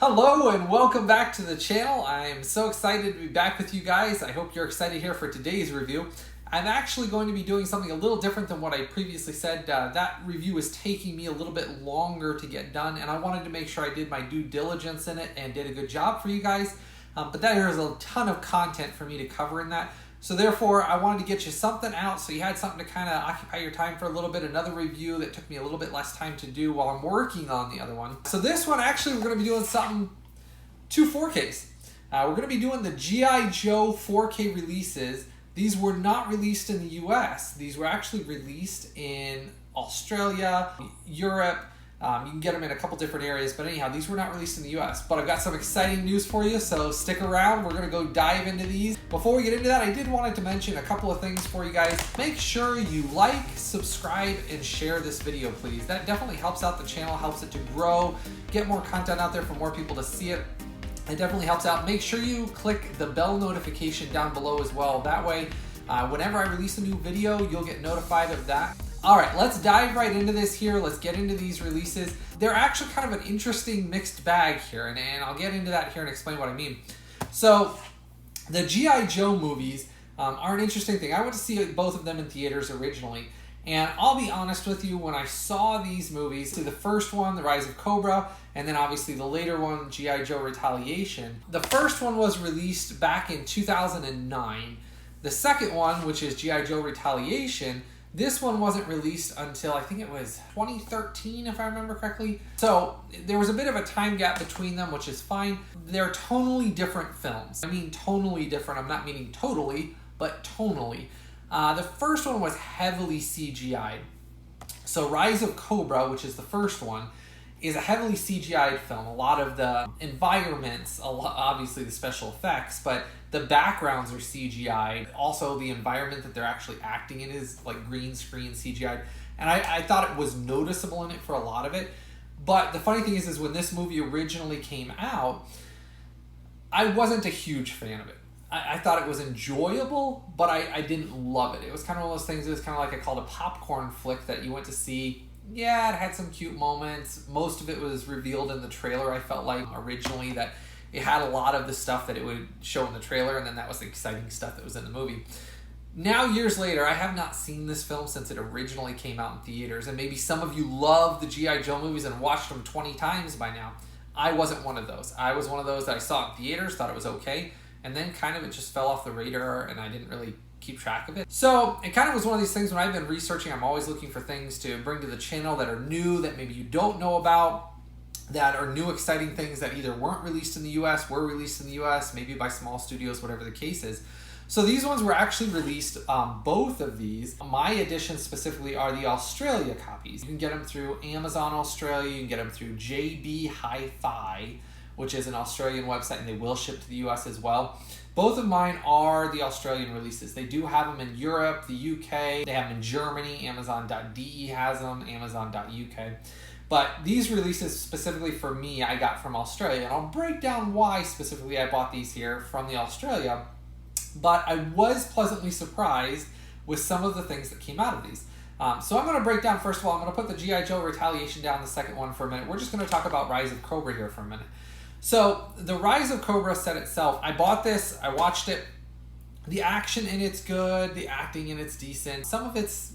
Hello and welcome back to the channel. I am so excited to be back with you guys. I hope you're excited here for today's review. I'm actually going to be doing something a little different than what I previously said. That review is taking me a little bit longer to get done, and I wanted to make sure I did my due diligence in it and did a good job for you guys. But there is a ton of content for me to cover in that. So therefore, I wanted to get you something out so you had something to kind of occupy your time for a little bit. Another review that took me a little bit less time to do while I'm working on the other one. So this one, actually, we're going to be doing two 4Ks. We're going to be doing the G.I. Joe 4K releases. These were not released in the US. These were actually released in Australia, Europe. You can get them in a couple different areas, but anyhow, these were not released in the US. But I've got some exciting news for you, so stick around. We're going to go dive into these. Before we get into that, I did want to mention a couple of things for you guys. Make sure you like, subscribe, and share this video, please. That definitely helps out the channel, helps it to grow, get more content out there for more people to see it. It definitely helps out. Make sure you click the bell notification down below as well. That way, whenever I release a new video, you'll get notified of that. All right, let's dive right into this here. Let's get into these releases. They're actually kind of an interesting mixed bag here, and I'll get into that here and explain what I mean. So the G.I. Joe movies are an interesting thing. I went to see both of them in theaters originally, and I'll be honest with you, when I saw these movies, the first one, The Rise of Cobra, and then obviously the later one, G.I. Joe Retaliation, the first one was released back in 2009. The second one, which is G.I. Joe Retaliation, this one wasn't released until I think it was 2013, if I remember correctly. So there was a bit of a time gap between them, which is fine. They're tonally different films. I mean tonally different. I'm not meaning totally, but tonally. The first one was heavily CGI'd. So Rise of Cobra, which is the first one, is a heavily CGI'd film. A lot of the environments, obviously the special effects, but the backgrounds are CGI'd. Also, the environment that they're actually acting in is like green screen CGI'd. And I thought it was noticeable in it for a lot of it. But the funny thing is when this movie originally came out, I wasn't a huge fan of it. I thought it was enjoyable, but I didn't love it. It was kind of one of those things, it was kind of like I called a popcorn flick that you went to see. Yeah, it had some cute moments. Most of it was revealed in the trailer, I felt like, originally, that it had a lot of the stuff that it would show in the trailer, and then that was the exciting stuff that was in the movie. Now, years later, I have not seen this film since it originally came out in theaters, and maybe some of you love the G.I. Joe movies and watched them 20 times by now. I wasn't one of those. I was one of those that I saw in theaters, thought it was okay, and then kind of it just fell off the radar, and I didn't really keep track of it. So it kind of was one of these things when I've been researching, I'm always looking for things to bring to the channel that are new, that maybe you don't know about, that are new exciting things that either weren't released in the US, were released in the US, maybe by small studios, whatever the case is. So these ones were actually released, both of these. My editions specifically are the Australia copies. You can get them through Amazon Australia, you can get them through JB Hi-Fi, which is an Australian website, and they will ship to the US as well. Both of mine are the Australian releases. They do have them in Europe, the UK, they have them in Germany, Amazon.de has them, Amazon.uk. But these releases specifically for me, I got from Australia, and I'll break down why specifically I bought these here from the Australia. But I was pleasantly surprised with some of the things that came out of these. So I'm going to break down, first of all, I'm going to put the G.I. Joe Retaliation down, the second one, for a minute. We're just going to talk about Rise of Cobra here for a minute. So the Rise of Cobra set itself, I bought this, I watched it. The action in it's good, the acting in it's decent. Some of it's,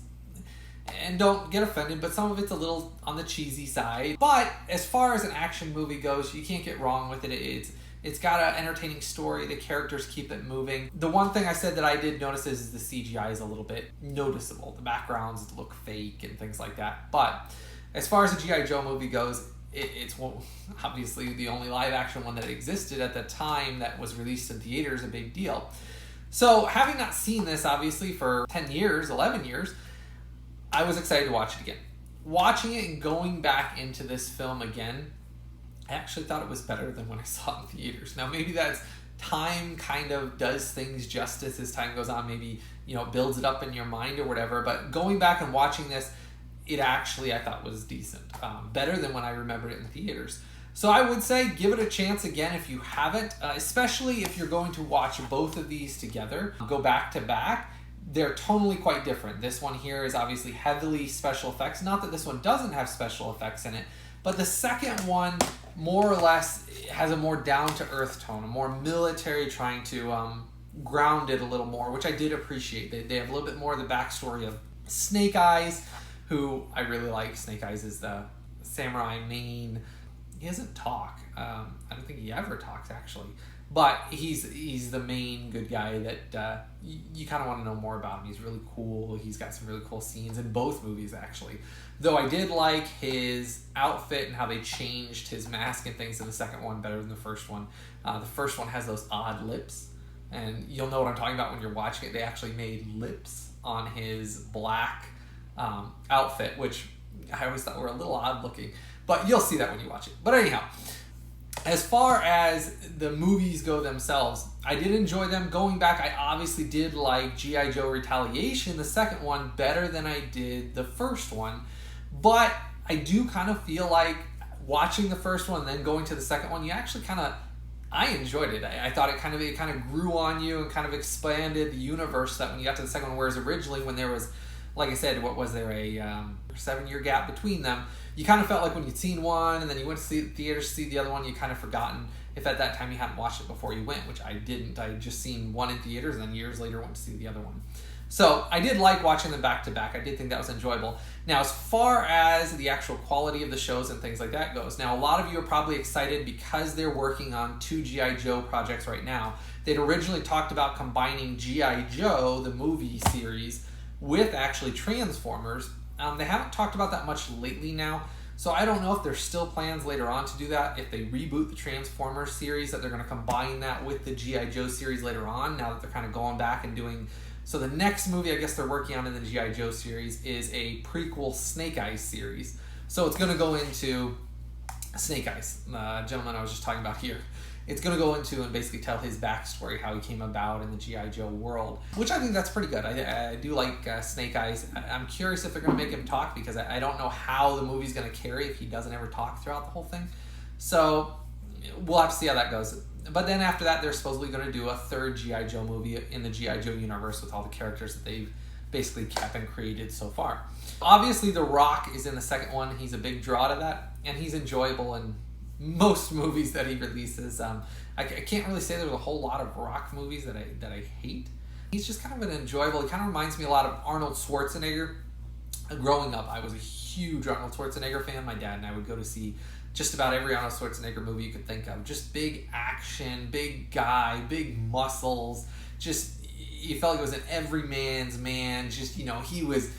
and don't get offended, but some of it's a little on the cheesy side. But as far as an action movie goes, you can't get wrong with it. It's got an entertaining story, the characters keep it moving. The one thing I said that I did notice is the CGI is a little bit noticeable. The backgrounds look fake and things like that. But as far as the G.I. Joe movie goes, it's obviously the only live action one that existed at the time that was released in theaters, a big deal. So having not seen this obviously for 10 years, 11 years, I was excited to watch it again. Watching it and going back into this film again, I actually thought it was better than when I saw it in theaters. Now maybe that's time kind of does things justice as time goes on, maybe, you know, builds it up in your mind or whatever, but going back and watching this, it actually, I thought, was decent. Better than when I remembered it in theaters. So I would say give it a chance again if you haven't, especially if you're going to watch both of these together. Go back to back. They're tonally quite different. This one here is obviously heavily special effects. Not that this one doesn't have special effects in it, But the second one, more or less, has a more down-to-earth tone, a more military, trying to ground it a little more, which I did appreciate. They have a little bit more of the backstory of Snake Eyes, who I really like. Snake Eyes is the samurai main. He doesn't talk. I don't think he ever talks, actually. But he's the main good guy that you kind of want to know more about him. He's really cool. He's got some really cool scenes in both movies, actually. Though I did like his outfit and how they changed his mask and things in the second one better than the first one. The first one has those odd lips. And you'll know what I'm talking about when you're watching it. They actually made lips on his black outfit, which I always thought were a little odd looking. But you'll see that when you watch it. But anyhow, as far as the movies go themselves, I did enjoy them. Going back, I obviously did like G.I. Joe Retaliation, the second one, better than I did the first one. But I do kind of feel like watching the first one and then going to the second one, you actually kind of, I enjoyed it. I thought it kind of grew on you and kind of expanded the universe that when you got to the second one, whereas originally when there was, like I said, what was there, a 7-year gap between them, you kind of felt like when you'd seen one and then you went to see the theater to see the other one, you kind of forgotten if at that time you hadn't watched it before you went, which I didn't. I had just seen one in theaters and then years later went to see the other one. So I did like watching them back to back. I did think that was enjoyable. Now, as far as the actual quality of the shows and things like that goes, now a lot of you are probably excited because they're working on 2 G.I. Joe projects right now. They'd originally talked about combining G.I. Joe, the movie series, with actually Transformers. They haven't talked about that much lately now, so I don't know if there's still plans later on to do that, if they reboot the Transformers series, that they're going to combine that with the G.I. Joe series later on, now that they're kind of going back and doing... So the next movie I guess they're working on in the G.I. Joe series is a prequel Snake Eyes series. So it's going to go into Snake Eyes, the gentleman I was just talking about here. It's going to go into and basically tell his backstory, how he came about in the G.I. Joe world, which I think that's pretty good. I do like Snake Eyes. I'm curious if they're going to make him talk, because I don't know how the movie's going to carry if he doesn't ever talk throughout the whole thing. So we'll have to see how that goes. But then after that, they're supposedly going to do a 3rd G.I. Joe movie in the G.I. Joe universe with all the characters that they've basically kept and created so far. Obviously, The Rock is in the second one. He's a big draw to that, and he's enjoyable in most movies that he releases. I can't really say there's a whole lot of Rock movies that I hate. He's just kind of an enjoyable, he kind of reminds me a lot of Arnold Schwarzenegger. Growing up, I was a huge Arnold Schwarzenegger fan. My dad and I would go to see just about every Arnold Schwarzenegger movie you could think of. Just big action, big guy, big muscles. Just, you felt like it was an everyman's man. Just, he was...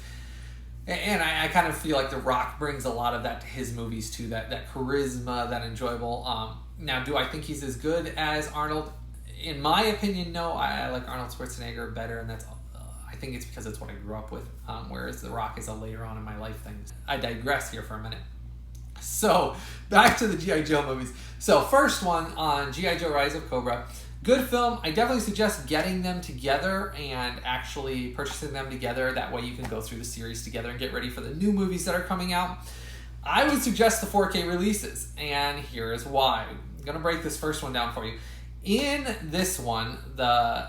And I kind of feel like The Rock brings a lot of that to his movies too, that charisma, that enjoyable. Now, do I think he's as good as Arnold? In my opinion, no. I like Arnold Schwarzenegger better, and that's... I think it's because it's what I grew up with, whereas The Rock is a later on in my life thing. I digress here for a minute. So, back to the G.I. Joe movies. So, first one on G.I. Joe Rise of Cobra. Good film. I definitely suggest getting them together and actually purchasing them together. That way you can go through the series together and get ready for the new movies that are coming out. I would suggest the 4K releases, and here is why. I'm going to break this first one down for you. In this one, the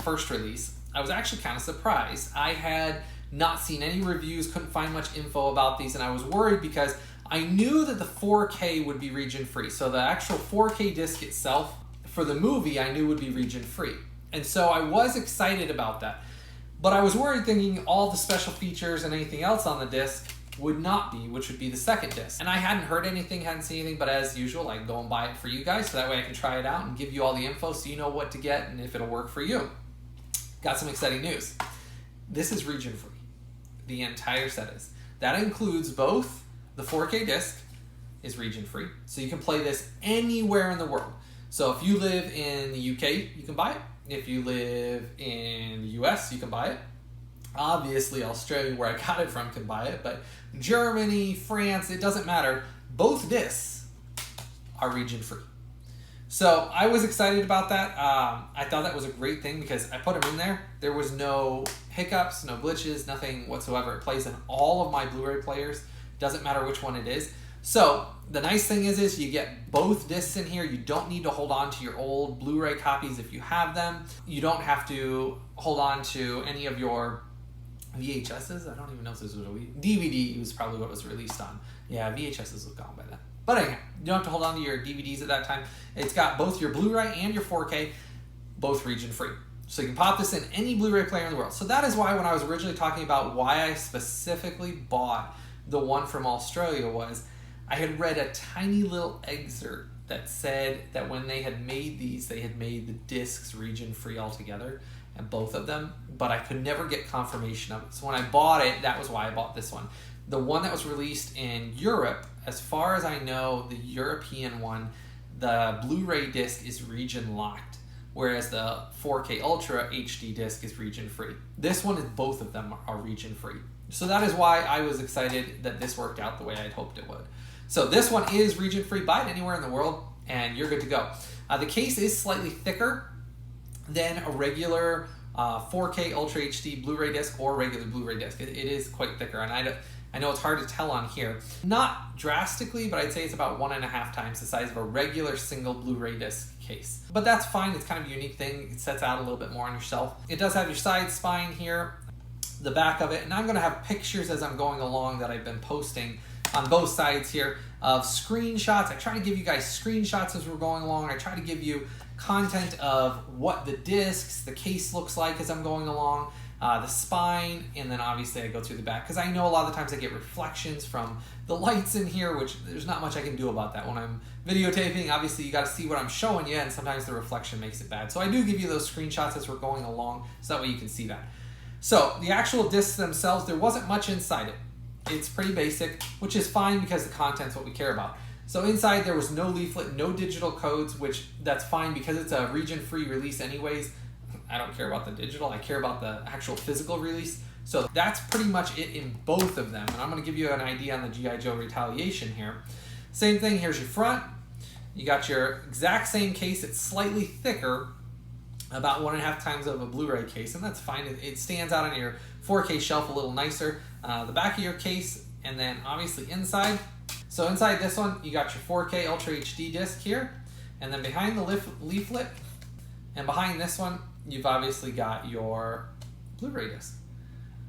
first release, I was actually kind of surprised. I had not seen any reviews, couldn't find much info about these, and I was worried because I knew that the 4K would be region-free. So the actual 4K disc itself for the movie I knew would be region-free. And so I was excited about that. But I was worried thinking all the special features and anything else on the disc would not be, which would be the second disc. And I hadn't heard anything, hadn't seen anything, but as usual, I go and buy it for you guys so that way I can try it out and give you all the info so you know what to get and if it'll work for you. Got some exciting news. This is region-free. The entire set is. That includes both the 4K disc is region-free, so you can play this anywhere in the world. So if you live in the UK, you can buy it. If you live in the US, you can buy it. Obviously, Australia, where I got it from, can buy it, but Germany, France, it doesn't matter. Both discs are region-free. So I was excited about that. I thought that was a great thing because I put them in there. There was no hiccups, no glitches, nothing whatsoever. It plays in all of my Blu-ray players. Doesn't matter which one it is. So the nice thing is you get both discs in here. You don't need to hold on to your old Blu-ray copies if you have them. You don't have to hold on to any of your VHSs? I don't even know if this was a DVD was probably what was released on. Yeah, VHSs was gone by then. But anyhow, you don't have to hold on to your DVDs at that time. It's got both your Blu-ray and your 4K, both region free. So you can pop this in any Blu-ray player in the world. So that is why when I was originally talking about why I specifically bought the one from Australia was I had read a tiny little excerpt that said that when they had made these, they had made the discs region free altogether, and both of them, but I could never get confirmation of it. So when I bought it, that was why I bought this one. The one that was released in Europe, as far as I know, the European one, the Blu-ray disc is region locked, whereas the 4K Ultra HD disc is region free. This one is both of them are region free. So that is why I was excited that this worked out the way I'd hoped it would. So this one is region free. Buy it anywhere in the world and you're good to go. The case is slightly thicker than a regular 4K Ultra HD Blu-ray disc or regular Blu-ray disc. It is quite thicker, and I know it's hard to tell on here. Not drastically, but I'd say it's about 1.5 times the size of a regular single Blu-ray disc case. But that's fine. It's kind of a unique thing. It sets out a little bit more on your shelf. It does have your side spine here, the back of it, and I'm going to have pictures as I'm going along that I've been posting on both sides here of screenshots. I try to give you guys screenshots as we're going along. I try to give you content of what the discs, the case looks like as I'm going along, the spine, and then obviously I go through the back because I know a lot of the times I get reflections from the lights in here, which there's not much I can do about that. When I'm videotaping, obviously you got to see what I'm showing you, and sometimes the reflection makes it bad. So I do give you those screenshots as we're going along so that way you can see that. So the actual discs themselves, there wasn't much inside it. It's pretty basic, which is fine because the content's what we care about. So inside there was no leaflet, no digital codes, which that's fine because it's a region-free release anyways. I don't care about the digital, I care about the actual physical release. So that's pretty much it in both of them. And I'm going to give you an idea on the G.I. Joe Retaliation here. Same thing, here's your front. You got your exact same case, it's slightly thicker, about 1.5 times of a Blu-ray case, and that's fine. It stands out on your 4K shelf a little nicer. The back of your case, and then obviously inside. So inside this one, you got your 4K Ultra HD disc here, and then behind the leaflet, and behind this one, you've obviously got your Blu-ray disc.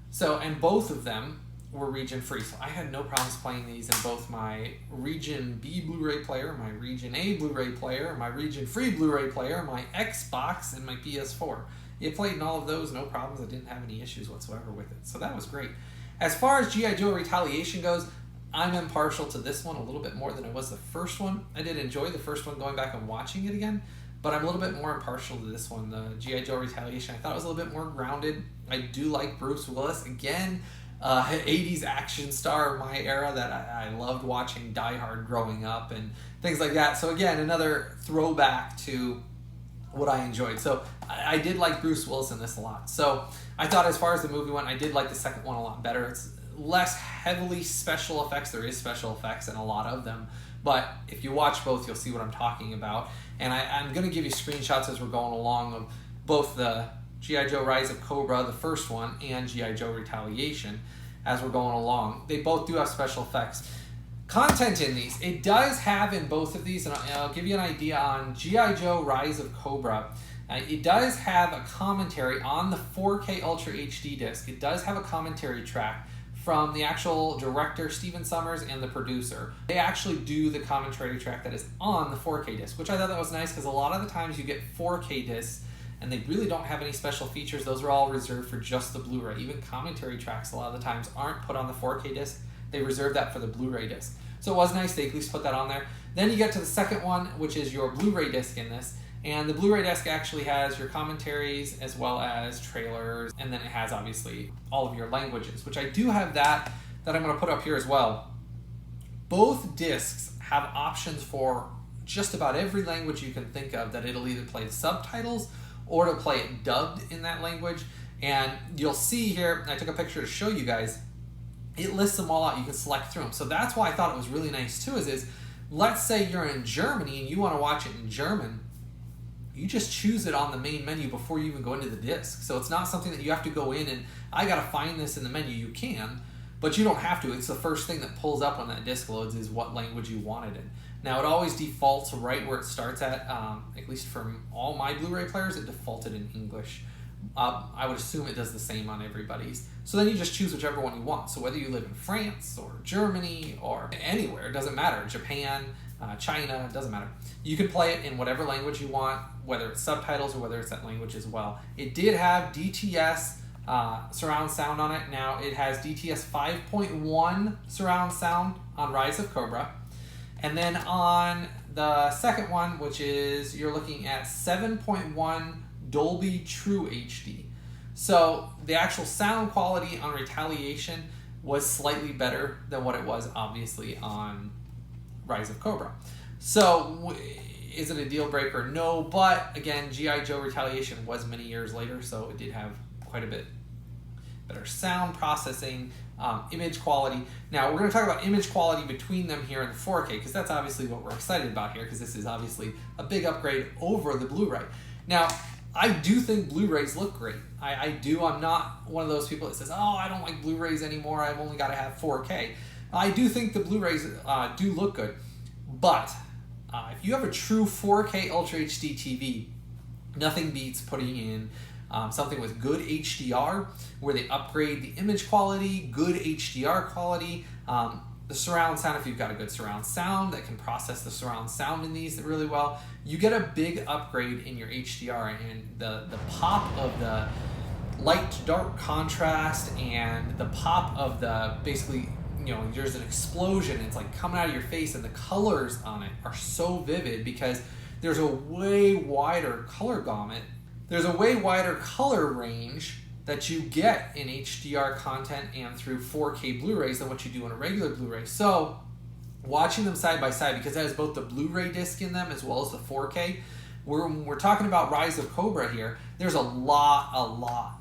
So, and both of them were region free. So I had no problems playing these in both my Region B Blu-ray player, my Region A Blu-ray player, my Region Free Blu-ray player, my Xbox, and my PS4. It played in all of those, no problems. I didn't have any issues whatsoever with it. So that was great. As far as G.I. Joe Retaliation goes, I'm impartial to this one a little bit more than I was the first one. I did enjoy the first one going back and watching it again, but I'm a little bit more impartial to this one, the G.I. Joe Retaliation. I thought it was a little bit more grounded. I do like Bruce Willis. Again, 80s action star of my era that I loved watching Die Hard growing up and things like that. So again, another throwback to what I enjoyed. So I did like Bruce Willis in this a lot. So I thought as far as the movie went, I did like the second one a lot better. It's less heavily special effects. There is special effects and a lot of them. But if you watch both, you'll see what I'm talking about. And I'm going to give you screenshots as we're going along of both the G.I. Joe Rise of Cobra, the first one, and G.I. Joe Retaliation as we're going along. They both do have special effects. Content in these. It does have in both of these, and I'll give you an idea on G.I. Joe Rise of Cobra. It does have a commentary on the 4K Ultra HD disc. It does have a commentary track from the actual director, Stephen Sommers, and the producer. They actually do the commentary track that is on the 4K disc, which I thought that was nice because a lot of the times you get 4K discs and they really don't have any special features. Those are all reserved for just the Blu-ray. Even commentary tracks a lot of the times aren't put on the 4K disc. They reserve that for the Blu-ray disc. So it was nice they at least put that on there. Then you get to the second one, which is your Blu-ray disc in this. And the Blu-ray disc actually has your commentaries as well as trailers, and then it has obviously all of your languages, which I do have that I'm going to put up here as well. Both discs have options for just about every language you can think of that it'll either play the subtitles or to play it dubbed in that language. And you'll see here, I took a picture to show you guys, it lists them all out. You can select through them. So that's why I thought it was really nice too, is let's say you're in Germany and you want to watch it in German. You just choose it on the main menu before you even go into the disc. So it's not something that you have to go in and, I got to find this in the menu. You can, but you don't have to. It's the first thing that pulls up when that disc loads is what language you want it in. Now, it always defaults right where it starts at least from all my Blu-ray players, it defaulted in English I would assume it does the same on everybody's. So then you just choose whichever one you want. So whether you live in France or Germany or anywhere, it doesn't matter. Japan, China, it doesn't matter. You can play it in whatever language you want, whether it's subtitles or whether it's that language as well. It did have DTS surround sound on it. Now it has DTS 5.1 surround sound on Rise of Cobra. And then on the second one, which is you're looking at 7.1 Dolby TrueHD. So the actual sound quality on Retaliation was slightly better than what it was obviously on Rise of Cobra. So is it a deal breaker? No, but again, G.I. Joe Retaliation was many years later, so it did have quite a bit better sound processing, image quality. Now we're going to talk about image quality between them here in the 4K, because that's obviously what we're excited about here, because this is obviously a big upgrade over the Blu-ray. Now, I do think Blu-rays look great. I do. I'm not one of those people that says, oh, I don't like Blu-rays anymore, I've only got to have 4K. I do think the Blu-rays do look good, but if you have a true 4K Ultra HD TV, nothing beats putting in something with good HDR, where they upgrade the image quality, good HDR quality, the surround sound. If you've got a good surround sound that can process the surround sound in these really well, you get a big upgrade in your HDR, and the pop of the light to dark contrast and the pop of the, basically, you know, there's an explosion, it's like coming out of your face, and the colors on it are so vivid because there's a way wider color gamut. There's a way wider color range that you get in HDR content and through 4K Blu-rays than what you do in a regular Blu-ray. So watching them side by side, because that has both the Blu-ray disc in them as well as the 4K, when we're talking about Rise of Cobra here, there's a lot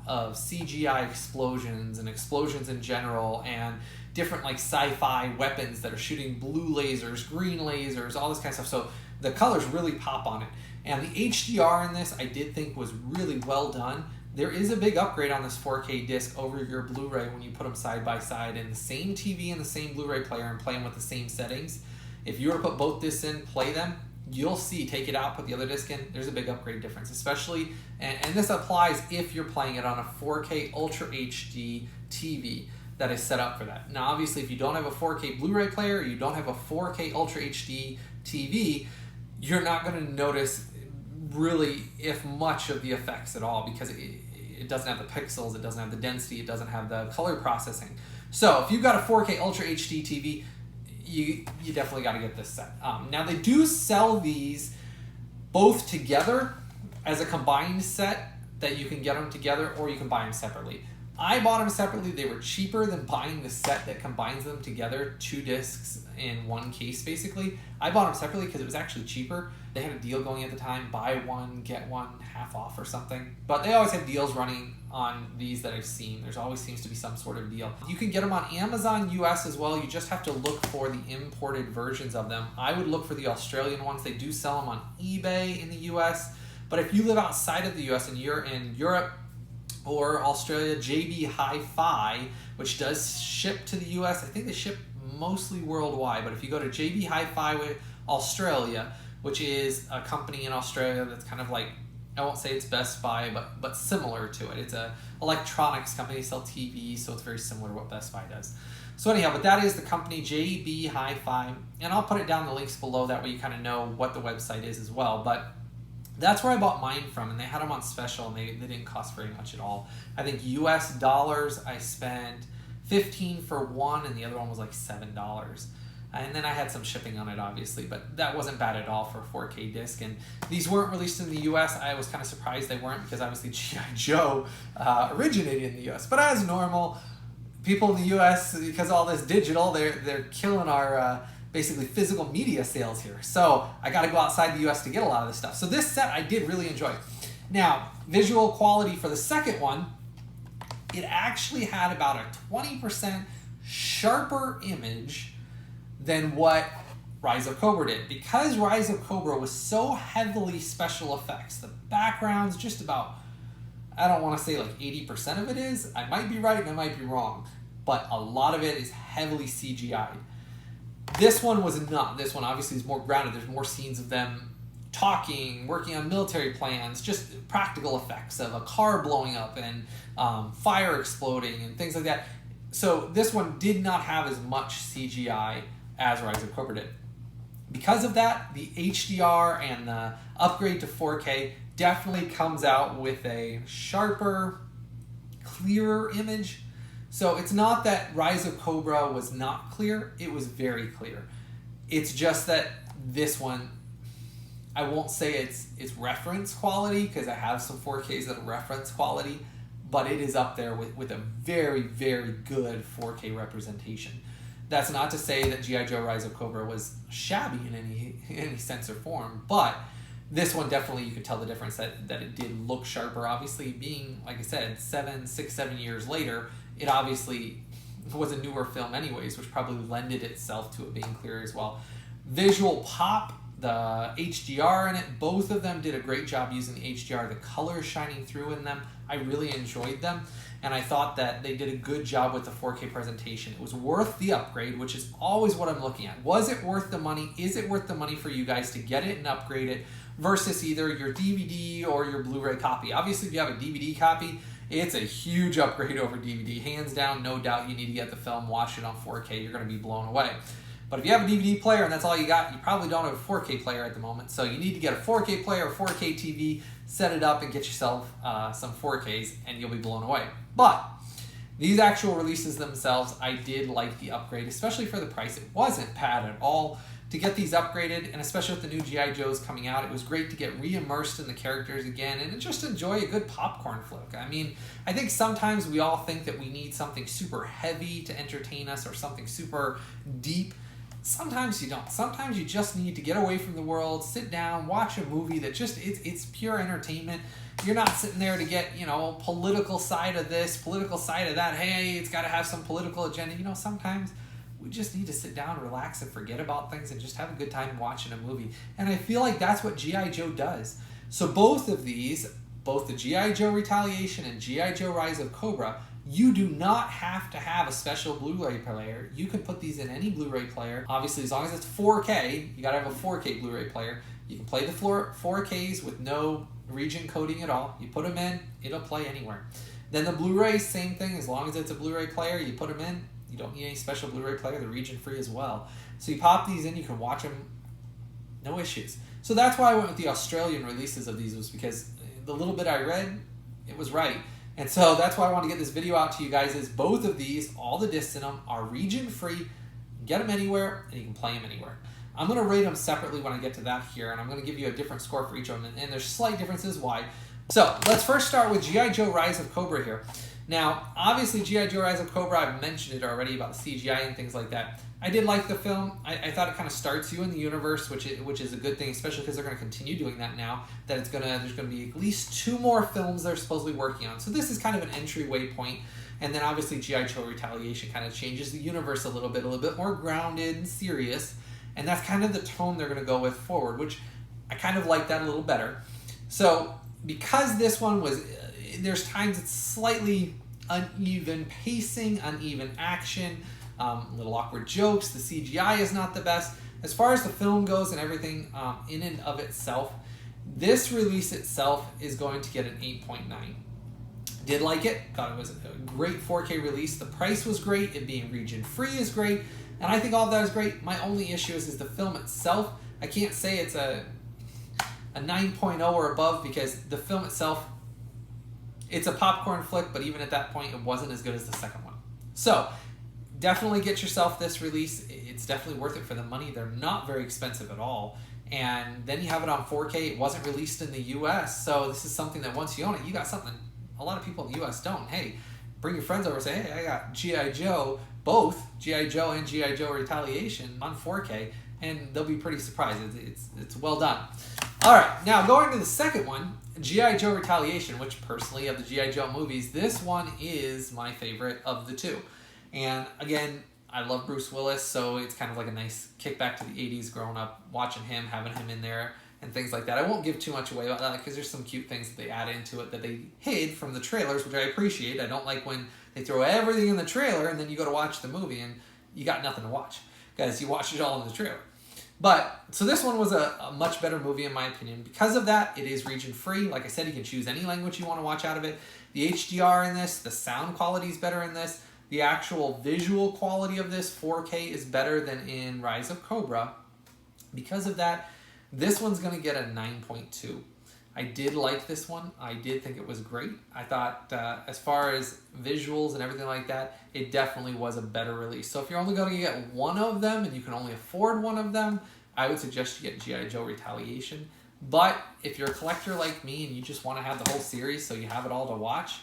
of CGI explosions and explosions in general, and different like sci-fi weapons that are shooting blue lasers, green lasers, all this kind of stuff. So the colors really pop on it. And the HDR in this, I did think was really well done. There is a big upgrade on this 4K disc over your Blu-ray when you put them side by side in the same TV and the same Blu-ray player and play them with the same settings. If you were to put both discs in, play them, you'll see, take it out, put the other disc in, there's a big upgrade difference, especially, and this applies if you're playing it on a 4K Ultra HD TV that is set up for that. Now, obviously, if you don't have a 4K Blu-ray player, you don't have a 4K Ultra HD TV, you're not going to notice really, if much, of the effects at all, because it doesn't have the pixels, it doesn't have the density, it doesn't have the color processing. So if you've got a 4K Ultra HD TV, you definitely got to get this set. Now they do sell these both together as a combined set, that you can get them together, or you can buy them separately. I bought them separately. They were cheaper than buying the set that combines them together, 2 discs in one case basically. I bought them separately because it was actually cheaper. They had a deal going at the time, buy one, get one, half off or something. But they always have deals running on these that I've seen. There's always seems to be some sort of deal. You can get them on Amazon US as well. You just have to look for the imported versions of them. I would look for the Australian ones. They do sell them on eBay in the US. But if you live outside of the US and you're in Europe or Australia, JB Hi-Fi, which does ship to the US. I think they ship mostly worldwide, but if you go to JB Hi-Fi with Australia, which is a company in Australia that's kind of like, I won't say it's Best Buy, but similar to it. It's a electronics company, they sell TVs, so it's very similar to what Best Buy does. So anyhow, but that is the company, JB Hi-Fi, and I'll put it down in the links below, that way you kind of know what the website is as well. But that's where I bought mine from, and they had them on special, and they didn't cost very much at all. I think US dollars, I spent $15 for one, and the other one was like $7. And then I had some shipping on it, obviously, but that wasn't bad at all for a 4K disc. And these weren't released in the US. I was kind of surprised they weren't, because obviously G.I. Joe originated in the US. But as normal, people in the US, because all this digital, they're killing our basically physical media sales here. So I got to go outside the US to get a lot of this stuff. So this set I did really enjoy. Now, visual quality for the second one, it actually had about a 20% sharper image than what Rise of Cobra did. Because Rise of Cobra was so heavily special effects, the background's just about, I don't want to say like 80% of it is, I might be right and I might be wrong, but a lot of it is heavily CGI'd. This one was not. This one obviously is more grounded. There's more scenes of them talking, working on military plans, just practical effects of a car blowing up and fire exploding and things like that. So this one did not have as much CGI as Rise of Cobra did. Because of that, the HDR and the upgrade to 4K definitely comes out with a sharper, clearer image. So it's not that Rise of Cobra was not clear, it was very clear. It's just that this one, I won't say it's reference quality, because I have some 4Ks that are reference quality, but it is up there with a very, very good 4K representation. That's not to say that G.I. Joe Rise of Cobra was shabby in any sense or form, but this one definitely you could tell the difference that it did look sharper. Obviously, being, like I said, 6, 7 years later, it obviously was a newer film anyways, which probably lended itself to it being clearer as well. Visual pop, the HDR in it, both of them did a great job using the HDR. The colors shining through in them, I really enjoyed them. And I thought that they did a good job with the 4K presentation. It was worth the upgrade, which is always what I'm looking at. Was it worth the money? Is it worth the money for you guys to get it and upgrade it versus either your DVD or your Blu-ray copy? Obviously, if you have a DVD copy, it's a huge upgrade over DVD. Hands down, no doubt you need to get the film, watch it on 4K. You're going to be blown away. But if you have a DVD player and that's all you got, you probably don't have a 4K player at the moment. So you need to get a 4K player, 4K TV, set it up and get yourself some 4Ks and you'll be blown away. But these actual releases themselves, I did like the upgrade, especially for the price. It wasn't bad at all to get these upgraded, and especially with the new G.I. Joes coming out, it was great to get re-immersed in the characters again and just enjoy a good popcorn flick. I mean, I think sometimes we all think that we need something super heavy to entertain us or something super deep. Sometimes you don't. Sometimes you just need to get away from the world, sit down, watch a movie that just, it's pure entertainment. You're not sitting there to get, political side of this, political side of that. Hey, it's got to have some political agenda. Sometimes we just need to sit down, relax, and forget about things and just have a good time watching a movie. And I feel like that's what G.I. Joe does. So both of these, both the G.I. Joe Retaliation and G.I. Joe Rise of Cobra, you do not have to have a special Blu-ray player. You can put these in any Blu-ray player. Obviously, as long as it's 4K, you gotta have a 4K Blu-ray player. You can play the 4Ks with no region coding at all. You put them in, it'll play anywhere. Then the Blu-ray, same thing. As long as it's a Blu-ray player, you put them in. You don't need any special Blu-ray player. They're region-free as well. So you pop these in, you can watch them, no issues. So that's why I went with the Australian releases of these, was because the little bit I read, it was right. And so that's why I want to get this video out to you guys, is both of these, all the discs in them, are region-free. Get them anywhere, and you can play them anywhere. I'm going to rate them separately when I get to that here, and I'm going to give you a different score for each of them, and there's slight differences why. So let's first start with G.I. Joe Rise of Cobra here. Now, obviously, G.I. Joe Rise of Cobra, I've mentioned it already about the CGI and things like that. I did like the film. I thought it kind of starts you in the universe, which is a good thing, especially because they're going to continue doing that now. That there's going to be at least 2 more films they're supposedly working on. So this is kind of an entryway point. And then obviously G.I. Joe Retaliation kind of changes the universe a little bit more grounded and serious. And that's kind of the tone they're going to go with forward, which I kind of like that a little better. So because this one was, there's times it's slightly uneven pacing, uneven action, little awkward jokes, the CGI is not the best. As far as the film goes and everything in and of itself, this release itself is going to get an 8.9. Did like it, thought it was a great 4K release. The price was great, it being region free is great, and I think all of that is great. My only issue is the film itself. I can't say it's a 9.0 or above, because the film itself, it's a popcorn flick, but even at that point, it wasn't as good as the second one. So definitely get yourself this release. It's definitely worth it for the money. They're not very expensive at all. And then you have it on 4K. It wasn't released in the US, so this is something that once you own it, you got something a lot of people in the US don't. Hey, bring your friends over and say, hey, I got G.I. Joe, both G.I. Joe and G.I. Joe Retaliation on 4K, and they'll be pretty surprised. It's well done. All right, now going to the second one, G.I. Joe Retaliation, which personally of the G.I. Joe movies, this one is my favorite of the 2. And again, I love Bruce Willis, so it's kind of like a nice kickback to the 80s growing up, watching him, having him in there, and things like that. I won't give too much away about that, because there's some cute things that they add into it that they hid from the trailers, which I appreciate. I don't like when they throw everything in the trailer and then you go to watch the movie and you got nothing to watch, because you watched it all in the trailer. But, so this one was a much better movie in my opinion. Because of that, it is region free. Like I said, you can choose any language you want to watch out of it. The HDR in this, the sound quality is better in this. The actual visual quality of this, 4K, is better than in Rise of Cobra. Because of that, this one's going to get a 9.2. I did like this one. I did think it was great. I thought as far as visuals and everything like that, it definitely was a better release. So if you're only going to get one of them and you can only afford one of them, I would suggest you get G.I. Joe Retaliation. But if you're a collector like me and you just want to have the whole series so you have it all to watch,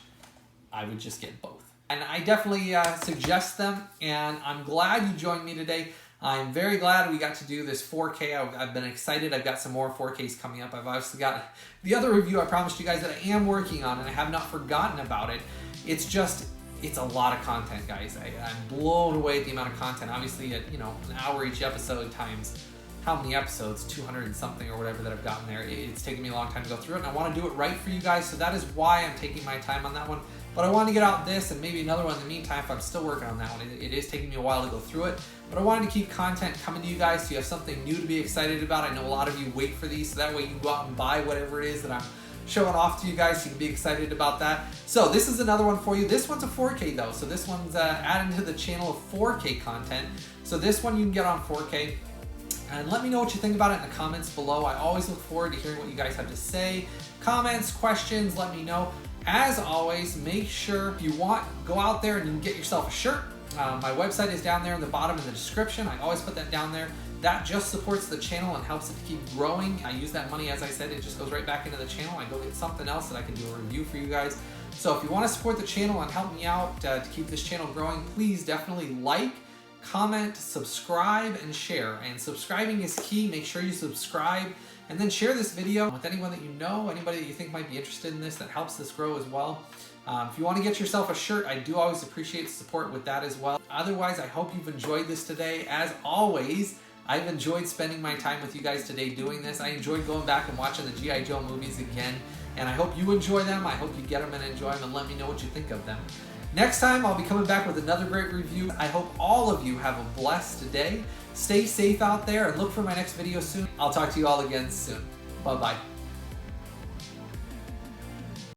I would just get both. And I definitely suggest them, and I'm glad you joined me today. I'm very glad we got to do this 4K. I've been excited. I've got some more 4Ks coming up. I've obviously got the other review I promised you guys that I am working on, and I have not forgotten about it. It's just, it's a lot of content, guys. I'm blown away at the amount of content. Obviously, at, you know, an hour each episode times how many episodes, 200 and something or whatever that I've gotten there. It's taken me a long time to go through it, and I want to do it right for you guys, so that is why I'm taking my time on that one. But I want to get out this and maybe another one in the meantime if I'm still working on that one. It is taking me a while to go through it, but I wanted to keep content coming to you guys so you have something new to be excited about. I know a lot of you wait for these, so that way you can go out and buy whatever it is that I'm showing off to you guys so you can be excited about that. So this is another one for you. This one's a 4K though, so this one's added to the channel of 4K content. So this one you can get on 4K. And let me know what you think about it in the comments below. I always look forward to hearing what you guys have to say. Comments, questions, let me know. As always, make sure if you want, go out there and you can get yourself a shirt. My website is down there in the bottom in the description. I always put that down there. That just supports the channel and helps it to keep growing. I use that money, as I said, it just goes right back into the channel. I go get something else that I can do a review for you guys. So if you want to support the channel and help me out to keep this channel growing, please definitely like, comment, subscribe, and share. And subscribing is key. Make sure you subscribe and then share this video with anyone that you know, anybody that you think might be interested in this that helps this grow as well. If you want to get yourself a shirt, I do always appreciate support with that as well. Otherwise, I hope you've enjoyed this today. As always, I've enjoyed spending my time with you guys today doing this. I enjoyed going back and watching the G.I. Joe movies again, and I hope you enjoy them. I hope you get them and enjoy them, and let me know what you think of them. Next time, I'll be coming back with another great review. I hope all of you have a blessed day. Stay safe out there and look for my next video soon. I'll talk to you all again soon. Bye-bye.